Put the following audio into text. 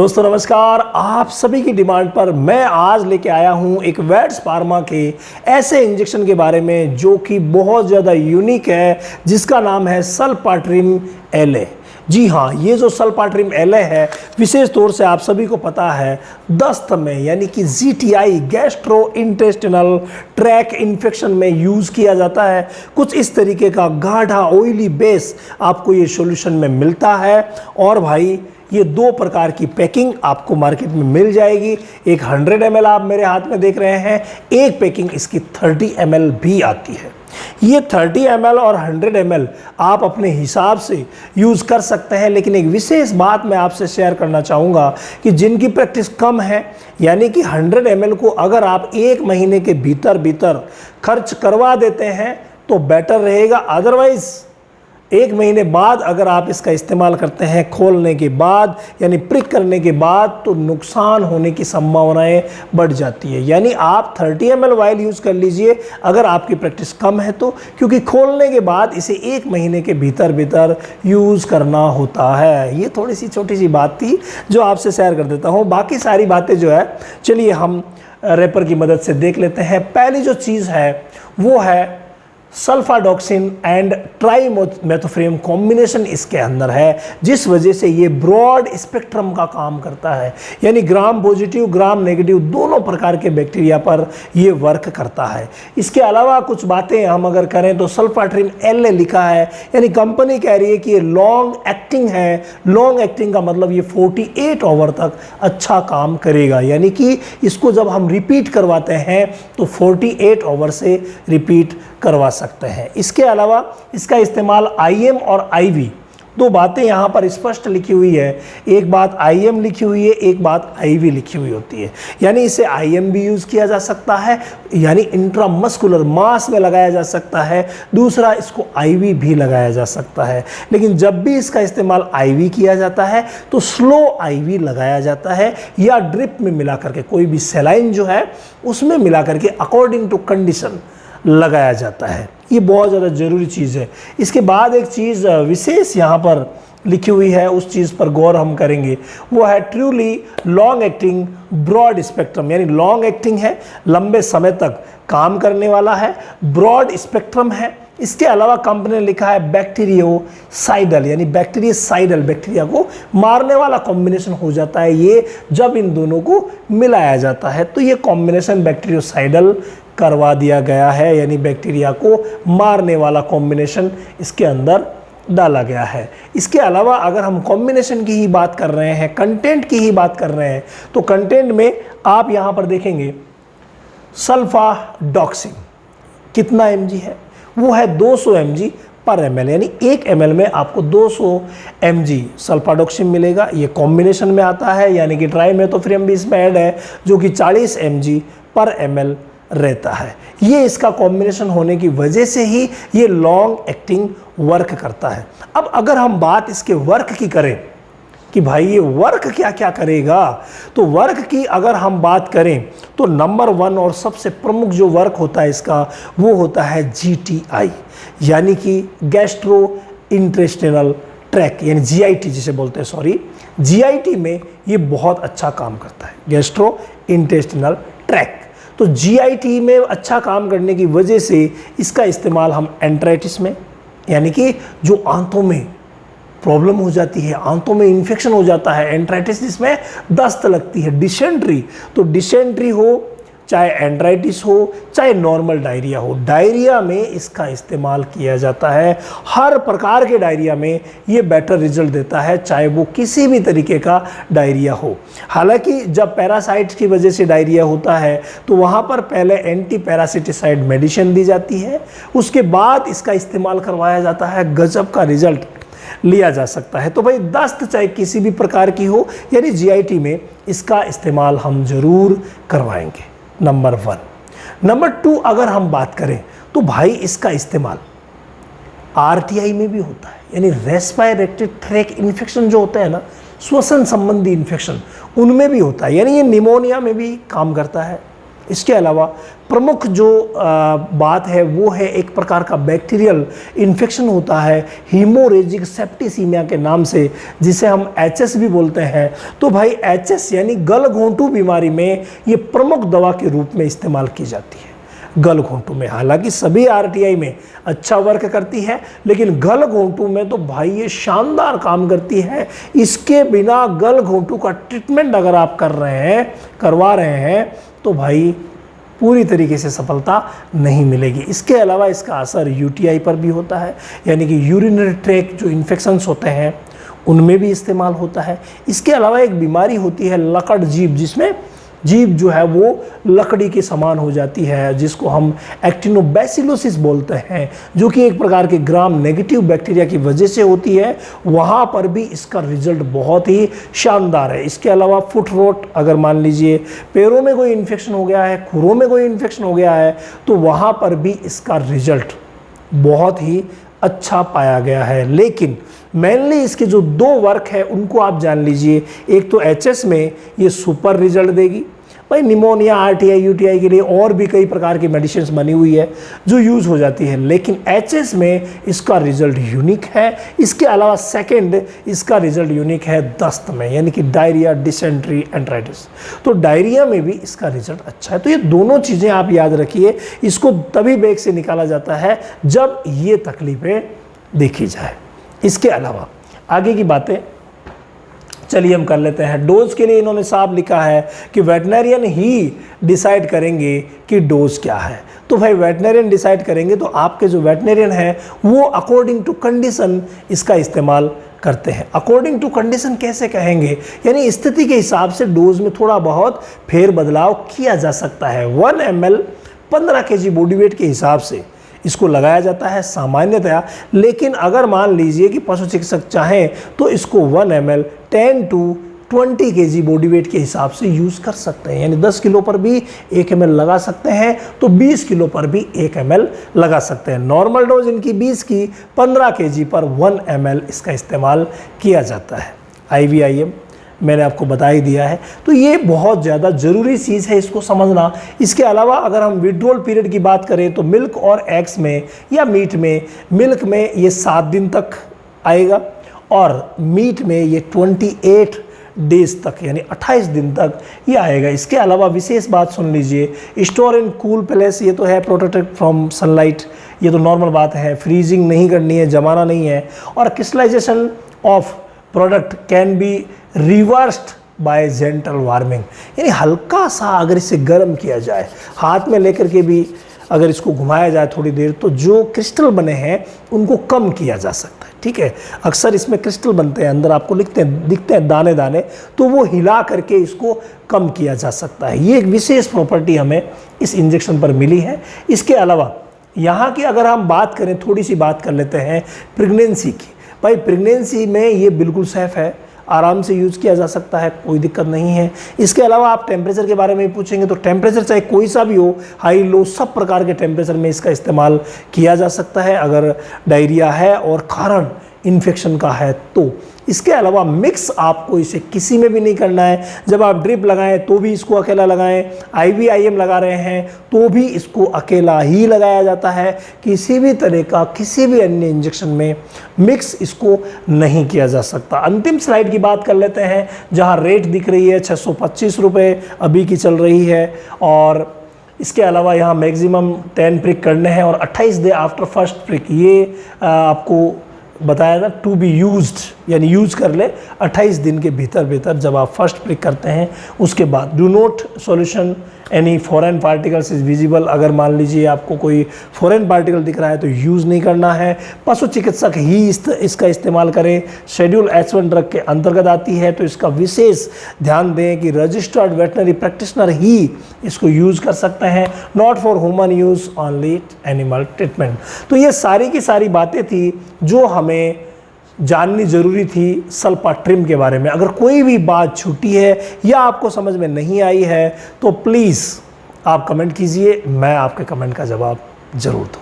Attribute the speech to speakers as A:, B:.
A: दोस्तों नमस्कार। आप सभी की डिमांड पर मैं आज लेके आया हूं एक वैट्स फार्मा के ऐसे इंजेक्शन के बारे में जो कि बहुत ज़्यादा यूनिक है, जिसका नाम है सल्पाट्रिम LA। जी हाँ, ये जो सल्पाट्रिम LA है विशेष तौर से आप सभी को पता है दस्त में यानी कि GTI gastro intestinal track infection में यूज़ किया जाता है। कुछ इस तरीके का गाढ़ा ऑयली बेस आपको ये सॉल्यूशन में मिलता है। और भाई ये दो प्रकार की पैकिंग आपको मार्केट में मिल जाएगी। एक 100 ml आप मेरे हाथ में देख रहे हैं, एक पैकिंग इसकी 30 ml भी आती है। ये 30 ml और 100 ml आप अपने हिसाब से यूज़ कर सकते हैं, लेकिन एक विशेष बात मैं आपसे शेयर करना चाहूँगा कि जिनकी प्रैक्टिस कम है यानी कि 100 ml को अगर आप एक महीने के भीतर खर्च करवा देते हैं तो बेटर रहेगा। अदरवाइज़ एक महीने बाद अगर आप इसका इस्तेमाल करते हैं खोलने के बाद यानी प्रिक करने के बाद तो नुकसान होने की संभावनाएं बढ़ जाती है। यानी आप 30 ml वाइल यूज़ कर लीजिए अगर आपकी प्रैक्टिस कम है तो, क्योंकि खोलने के बाद इसे एक महीने के भीतर यूज़ करना होता है। ये थोड़ी सी छोटी सी बात थी जो आपसे शेयर कर देता हूँ। बाकी सारी बातें जो है चलिए हम रैपर की मदद से देख लेते हैं। पहली जो चीज़ है वो है सल्फाडॉक्सिन एंड ट्राइमेथोफ्रेम कॉम्बिनेशन इसके अंदर है, जिस वजह से ये ब्रॉड स्पेक्ट्रम का काम करता है। यानी ग्राम पॉजिटिव ग्राम नेगेटिव दोनों प्रकार के बैक्टीरिया पर ये वर्क करता है। इसके अलावा कुछ बातें हम अगर करें तो सल्फाट्रिम LA लिखा है, यानी कंपनी कह रही है कि ये लॉन्ग एक्टिंग है। लॉन्ग एक्टिंग का मतलब ये 48 आवर तक अच्छा काम करेगा, यानी कि इसको जब हम रिपीट करवाते हैं तो 48 आवर से रिपीट करवा सकते हैं। इसके अलावा इसका इस्तेमाल IM और IV दो बातें यहाँ पर स्पष्ट लिखी हुई है। एक बात IM लिखी हुई है, एक बात IV लिखी हुई होती है। यानी इसे IM भी यूज़ किया जा सकता है, यानी इंट्रामस्कुलर मास में लगाया जा सकता है। दूसरा इसको IV भी लगाया जा सकता है, लेकिन जब भी इसका इस्तेमाल IV किया जाता है तो स्लो IV लगाया जाता है या ड्रिप में मिला करके, कोई भी सेलाइन जो है उसमें मिला करके अकॉर्डिंग टू कंडीशन लगाया जाता है। ये बहुत ज़्यादा ज़रूरी चीज़ है। इसके बाद एक चीज़ विशेष यहाँ पर लिखी हुई है, उस चीज़ पर गौर हम करेंगे, वो है truly long acting broad spectrum. यानी लॉन्ग एक्टिंग है, लंबे समय तक काम करने वाला है, ब्रॉड स्पेक्ट्रम है। इसके अलावा कंपनी ने लिखा है बैक्टीरियोसाइडल, यानी बैक्टीरियासाइडल बैक्टीरिया को मारने वाला कॉम्बिनेशन हो जाता है ये जब इन दोनों को मिलाया जाता है। तो ये कॉम्बिनेशन बैक्टीरियोसाइडल करवा दिया गया है, यानी बैक्टीरिया को मारने वाला कॉम्बिनेशन इसके अंदर डाला गया है। इसके अलावा अगर हम कॉम्बिनेशन की ही बात कर रहे हैं, कंटेंट की ही बात कर रहे हैं, तो कंटेंट में आप यहाँ पर देखेंगे सल्फाडॉक्सिन कितना mg है, वो है 200 mg पर ml, यानी 1 ml में आपको 200 mg सल्फाडॉक्सिन मिलेगा। ये कॉम्बिनेशन में आता है, यानी कि ट्राइमेथोफ्रेम भी इसमें ऐड है जो कि 40 mg पर ml रहता है। ये इसका कॉम्बिनेशन होने की वजह से ही ये लॉन्ग एक्टिंग वर्क करता है। अब अगर हम बात इसके वर्क की करें कि भाई ये वर्क क्या क्या करेगा, तो वर्क की अगर हम बात करें तो नंबर 1 और सबसे प्रमुख जो वर्क होता है इसका वो होता है GTI, यानी कि गैस्ट्रो इंटेस्टिनल ट्रैक, यानी GIT जिसे बोलते हैं, सॉरी GIT में ये बहुत अच्छा काम करता है, गैस्ट्रो इंटेस्टिनल ट्रैक। तो GIT में अच्छा काम करने की वजह से इसका इस्तेमाल हम एंट्राइटिस में, यानी कि जो आंतों में प्रॉब्लम हो जाती है, आंतों में इन्फेक्शन हो जाता है, एंट्राइटिस जिसमें दस्त लगती है, डिसेंट्री, तो डिसेंट्री हो चाहे एंट्राइटिस हो चाहे नॉर्मल डायरिया हो, डायरिया में इसका इस्तेमाल किया जाता है। हर प्रकार के डायरिया में ये बेटर रिजल्ट देता है, चाहे वो किसी भी तरीके का डायरिया हो। हालांकि जब पैरासाइट्स की वजह से डायरिया होता है तो वहाँ पर पहले एंटी पैरासिटिसाइड मेडिसिन दी जाती है, उसके बाद इसका इस्तेमाल करवाया जाता है, गजब का रिजल्ट लिया जा सकता है। तो भाई दस्त चाहे किसी भी प्रकार की हो, यानी GIT में इसका इस्तेमाल हम ज़रूर करवाएंगे, नंबर 1। नंबर 2 अगर हम बात करें तो भाई इसका इस्तेमाल RTI में भी होता है, यानी रेस्पिरेटरी ट्रैक इन्फेक्शन जो होता है ना, श्वसन संबंधी इन्फेक्शन, उनमें भी होता है, यानी ये निमोनिया में भी काम करता है। इसके अलावा प्रमुख जो बात है वो है एक प्रकार का बैक्टीरियल इन्फेक्शन होता है हीमोरेजिक सेप्टिसीमिया के नाम से, जिसे हम एचएस भी बोलते हैं। तो भाई एचएस यानी गलघोंटू बीमारी में ये प्रमुख दवा के रूप में इस्तेमाल की जाती है गलघोंटू में। हालांकि सभी आरटीआई में अच्छा वर्क करती है, लेकिन गलघोंटू में तो भाई ये शानदार काम करती है। इसके बिना गलघोंटू का ट्रीटमेंट अगर आप करवा रहे हैं तो भाई पूरी तरीके से सफलता नहीं मिलेगी। इसके अलावा इसका असर यूटीआई पर भी होता है, यानी कि यूरिनरी ट्रैक्ट जो इन्फेक्शंस होते हैं उनमें भी इस्तेमाल होता है। इसके अलावा एक बीमारी होती है लकड़ जीभ, जिसमें जीभ जो है वो लकड़ी के समान हो जाती है, जिसको हम एक्टिनोबैसिलोसिस बोलते हैं, जो कि एक प्रकार के ग्राम नेगेटिव बैक्टीरिया की वजह से होती है। वहाँ पर भी इसका रिजल्ट बहुत ही शानदार है। इसके अलावा फुट रोट, अगर मान लीजिए पैरों में कोई इन्फेक्शन हो गया है, खुरों में कोई इन्फेक्शन हो गया है, तो वहाँ पर भी इसका रिजल्ट बहुत ही अच्छा पाया गया है। लेकिन मेनली इसके जो 2 वर्क है उनको आप जान लीजिए। एक तो एचएस में ये सुपर रिजल्ट देगी भाई, निमोनिया आरटीआई यूटीआई के लिए और भी कई प्रकार की मेडिसिन बनी हुई है जो यूज़ हो जाती है, लेकिन एचएस में इसका रिजल्ट यूनिक है। इसके अलावा सेकंड इसका रिजल्ट यूनिक है दस्त में, यानी कि डायरिया, डिसेंट्री, एंट्राइटिस। तो डायरिया में भी इसका रिजल्ट अच्छा है। तो ये दोनों चीज़ें आप याद रखिए, इसको तभी बैग से निकाला जाता है जब ये तकलीफें देखी जाए। इसके अलावा आगे की बातें चलिए हम कर लेते हैं। डोज के लिए इन्होंने साफ लिखा है कि वेटनरियन ही डिसाइड करेंगे कि डोज क्या है। तो भाई वेटनरियन डिसाइड करेंगे, तो आपके जो वेटनरियन है वो अकॉर्डिंग टू कंडीशन इसका इस्तेमाल करते हैं। अकॉर्डिंग टू कंडीशन कैसे कहेंगे, यानी स्थिति के हिसाब से डोज में थोड़ा बहुत फेर बदलाव किया जा सकता है। 1 ml 15 kg बॉडी वेट के हिसाब से इसको लगाया जाता है सामान्यतया, लेकिन अगर मान लीजिए कि पशु चिकित्सक चाहें तो इसको 1 ml 10 to 20 kg body weight के हिसाब से यूज़ कर सकते हैं। यानी 10 किलो पर भी 1 ml लगा सकते हैं, तो 20 किलो पर भी 1 ml लगा सकते हैं। नॉर्मल डोज इनकी 20 की, 15 kg पर 1 ml इसका इस्तेमाल किया जाता है। IVIM मैंने आपको बता ही दिया है, तो ये बहुत ज़्यादा ज़रूरी चीज़ है, इसको समझना। इसके अलावा अगर हम विड्रॉल पीरियड की बात करें तो मिल्क और एग्स में या मीट में, मिल्क में ये 7 दिन तक आएगा और मीट में ये 28 डेज तक यानी 28 दिन तक ये आएगा। इसके अलावा विशेष बात सुन लीजिए, स्टोर इन कूल प्लेस, ये तो है प्रोटेक्टेड फ्रॉम सनलाइट, ये तो नॉर्मल बात है, फ्रीजिंग नहीं करनी है, जमाना नहीं है। और crystallization of product can be reversed by gentle warming, यानी हल्का सा अगर इसे गर्म किया जाए, हाथ में लेकर के भी अगर इसको घुमाया जाए थोड़ी देर, तो जो क्रिस्टल बने हैं उनको कम किया जा सकता है। ठीक है, अक्सर इसमें क्रिस्टल बनते हैं, अंदर आपको दिखते हैं दाने दाने, तो वो हिला करके इसको कम किया जा सकता है। ये एक विशेष प्रॉपर्टी हमें इस इंजेक्शन पर मिली है। इसके अलावा यहाँ की अगर हम बात करें, थोड़ी सी बात कर लेते हैं प्रेगनेंसी की। भाई प्रेगनेंसी में ये बिल्कुल सेफ़ है, आराम से यूज़ किया जा सकता है, कोई दिक्कत नहीं है। इसके अलावा आप टेम्परेचर के बारे में पूछेंगे तो टेम्परेचर चाहे कोई सा भी हो, हाई लो, सब प्रकार के टेम्परेचर में इसका इस्तेमाल किया जा सकता है अगर डायरिया है और कारण इन्फेक्शन का है तो। इसके अलावा मिक्स आपको इसे किसी में भी नहीं करना है। जब आप ड्रिप लगाएं तो भी इसको अकेला लगाएं, IVIM लगा रहे हैं तो भी इसको अकेला ही लगाया जाता है। किसी भी तरह का किसी भी अन्य इंजेक्शन में मिक्स इसको नहीं किया जा सकता। अंतिम स्लाइड की बात कर लेते हैं, जहां रेट दिख रही है 625 रुपये अभी की चल रही है। और इसके अलावा यहाँ मैक्सिमम 10 प्रिक करने हैं और 28 डे आफ्टर फर्स्ट प्रिक, ये आपको बताया था टू बी यूज्ड, यानी यूज़ कर ले 28 दिन के भीतर जब आप फर्स्ट प्रिक करते हैं। उसके बाद do not solution any foreign particles is visible, अगर मान लीजिए आपको कोई फॉरेन पार्टिकल दिख रहा है तो यूज़ नहीं करना है। पशु चिकित्सक ही इसका इस्तेमाल करें। शेड्यूल H1 ड्रग के अंतर्गत आती है, तो इसका विशेष ध्यान दें कि रजिस्टर्ड वेटनरी प्रैक्टिशनर ही इसको यूज़ कर सकते हैं, not for human use, only animal treatment. तो ये सारी की सारी बातें थी जो हमें जाननी ज़रूरी थी सल्पाट्रिम के बारे में। अगर कोई भी बात छूटी है या आपको समझ में नहीं आई है तो प्लीज़ आप कमेंट कीजिए, मैं आपके कमेंट का जवाब ज़रूर दूँ।